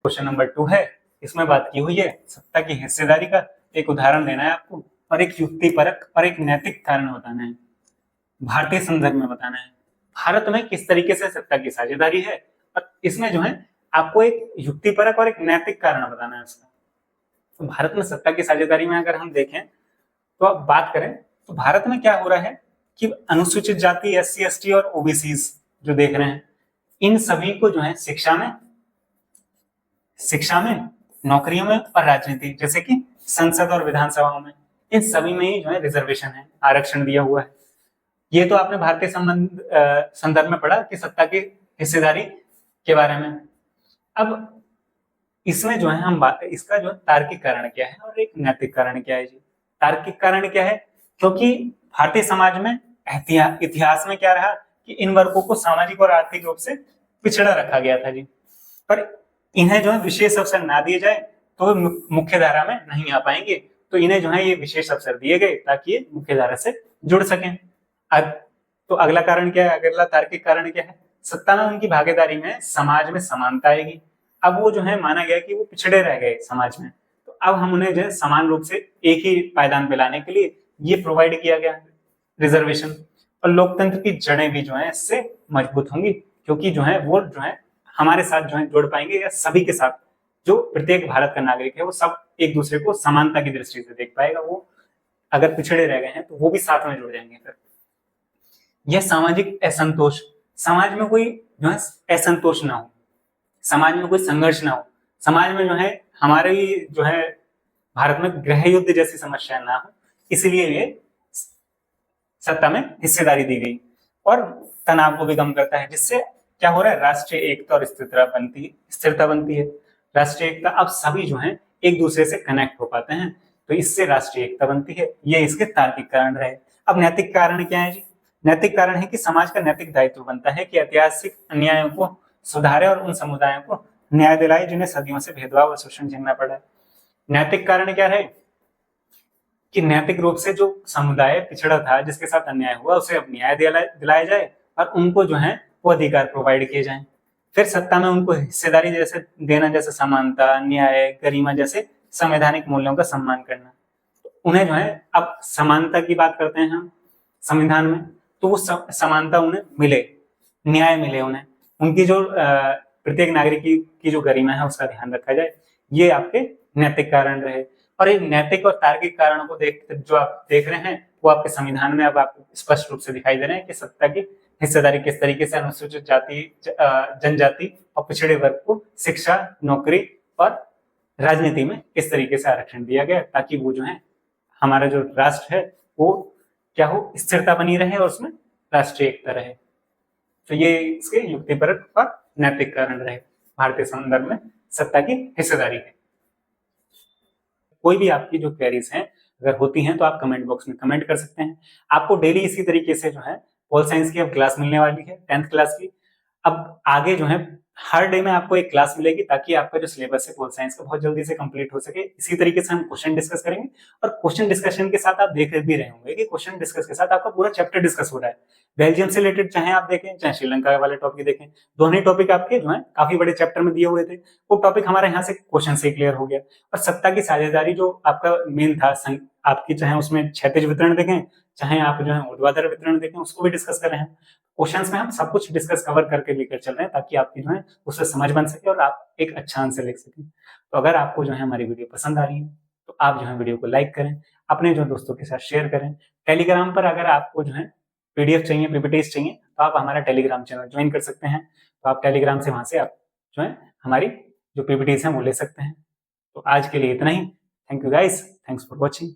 Question number 2 है, इसमें बात की हुई है सत्ता की हिस्सेदारी का। एक उदाहरण देना है आपको और एक युक्तिपरक और एक नैतिक कारण बताना है, भारतीय संदर्भ में बताना है। भारत में किस तरीके से सत्ता की साझेदारी है और इसमें जो है आपको एक युक्तिपरक और एक नैतिक कारण बताना है उसका। तो भारत में सत्ता की साझेदारी में अगर हम देखें तो अब बात करें तो भारत में क्या हो रहा है कि अनुसूचित जाति, एससी, एसटी और ओबीसी जो देख रहे हैं, इन सभी को जो है शिक्षा में, नौकरियों में और राजनीति जैसे कि संसद और विधानसभाओं में, इन सभी में ही जो है रिजर्वेशन है, आरक्षण दिया हुआ है। ये तो आपने भारतीय संदर्भ में पढ़ा कि सत्ता की हिस्सेदारी के बारे में। अब इसमें जो है हम इसका जो तार्किक कारण क्या है और एक नैतिक कारण क्या है जी। तार्किक कारण क्या है, क्योंकि भारतीय समाज में इतिहास में क्या रहा कि इन वर्गों को सामाजिक और आर्थिक रूप से पिछड़ा रखा गया था जी, पर इन्हें जो है विशेष अवसर ना दिए जाए तो मुख्य धारा में नहीं आ पाएंगे, तो इन्हें जो है ये विशेष अवसर दिए गए ताकि ये मुख्य धारा से जुड़ सकें। तो अगला कारण क्या है, अगला तार्किक कारण क्या है, सत्ता में उनकी भागीदारी में समाज में समानता आएगी। अब वो जो है माना गया कि वो पिछड़े रह गए समाज में, तो अब हम उन्हें जो है समान रूप से एक ही पायदान पे लाने के लिए ये प्रोवाइड किया गया रिजर्वेशन। और लोकतंत्र की जड़ें भी जो है इससे मजबूत होंगी, क्योंकि जो है वो जो है हमारे साथ जो है जुड़ पाएंगे, या सभी के साथ जो प्रत्येक भारत का नागरिक है वो सब एक दूसरे को समानता की दृष्टि से देख पाएगा। वो अगर पिछड़े रह गए हैं तो वो भी साथ में जुड़ जाएंगे। फिर यह सामाजिक असंतोष, समाज में कोई जो है असंतोष ना हो, समाज में कोई संघर्ष ना हो, समाज में जो है हमारे जो है भारत में गृह युद्ध जैसी समस्या ना हो, इसलिए ये सत्ता में हिस्सेदारी दी गई। और तनाव को भी कम करता है, जिससे क्या हो रहा है, राष्ट्रीय एकता और स्थिरता बनती है। राष्ट्रीय एकता, अब सभी जो है एक दूसरे से कनेक्ट हो पाते हैं, तो इससे राष्ट्रीय एकता बनती है। ये इसके तार्किक कारण रहे। अब नैतिक कारण क्या है जी, नैतिक कारण है कि समाज का नैतिक दायित्व बनता है कि ऐतिहासिक अन्यायों को सुधारे और उन समुदायों को न्याय दिलाए जिन्हें सदियों से भेदभाव और शोषण झेलना पड़ा है। नैतिक कारण क्या है कि नैतिक रूप से जो समुदाय पिछड़ा था, जिसके साथ अन्याय हुआ, उसे अब न्याय दिलाया जाए और उनको जो है वो अधिकार प्रोवाइड किए जाएं। फिर सत्ता में उनको हिस्सेदारी जैसे देना, जैसे समानता, न्याय, गरिमा जैसे संवैधानिक मूल्यों का सम्मान करना। तो उन्हें जो है, अब समानता की बात करते हैं हम संविधान में, तो वो समानता उन्हें मिले, न्याय मिले उन्हें, उनकी जो प्रत्येक नागरिक की जो गरिमा है उसका ध्यान रखा जाए। ये आपके नैतिक कारण रहे। और ये नैतिक और तार्किक कारणों को जो आप देख रहे हैं वो आपके संविधान में अब आपको स्पष्ट रूप से दिखाई दे रहे हैं कि सत्ता की हिस्सेदारी किस तरीके से अनुसूचित जाति, जनजाति और पिछड़े वर्ग को शिक्षा, नौकरी और राजनीति में किस तरीके से आरक्षण दिया गया, ताकि वो जो है हमारा जो राष्ट्र है वो क्या हो, स्थिरता बनी रहे और उसमें राष्ट्रीय एकता रहे। तो ये इसके युक्तिपरक और नैतिक कारण रहे भारतीय संदर्भ में सत्ता की हिस्सेदारी है। कोई भी आपकी जो क्वेरीज हैं अगर होती हैं तो आप कमेंट बॉक्स में कमेंट कर सकते हैं। आपको डेली इसी तरीके से जो है पोल साइंस की अब क्लास मिलने वाली है, 10th क्लास की। अब आगे जो है हर डे में आपको एक क्लास मिलेगी, ताकि आपका जो सिलेबस है पोल साइंस का बहुत जल्दी से कंप्लीट हो सके। इसी तरीके से हम क्वेश्चन डिस्कस करेंगे, और क्वेश्चन डिस्कशन के साथ आप देख भी रहे होंगे कि क्वेश्चन डिस्कस के साथ आपका पूरा चैप्टर डिस्कस हो रहा है। बेल्जियम से रिलेटेड चाहे आप देखें, चाहे श्रीलंका वाले टॉपिक देखें, दोनों ही टॉपिक आपके जो है काफी बड़े चैप्टर में दिए हुए थे। वो टॉपिक हमारे यहाँ से क्वेश्चन से क्लियर हो गया। और सत्ता की साझेदारी जो आपका मेन था, आपकी चाहे उसमें क्षैतिज वितरण देखें, चाहे आप जो है ऊर्ध्वाधर वितरण देखें, उसको भी डिस्कस कर रहे हैं। क्वेश्चंस में हम सब कुछ डिस्कस कवर करके लेकर चल रहे हैं, ताकि आपकी जो है उससे समझ बन सके और आप एक अच्छा आंसर लिख सकें। तो अगर आपको जो है हमारी वीडियो पसंद आ रही है तो आप जो है वीडियो को लाइक करें, अपने जो दोस्तों के साथ शेयर करें। टेलीग्राम पर अगर आपको जो है पीडीएफ चाहिए, पीपीटीज चाहिए, तो आप हमारा टेलीग्राम चैनल ज्वाइन कर सकते हैं। तो आप टेलीग्राम से वहां से आप जो है हमारी जो पीपीटीज हैं वो ले सकते हैं। तो आज के लिए इतना ही। Thank you guys, thanks for watching.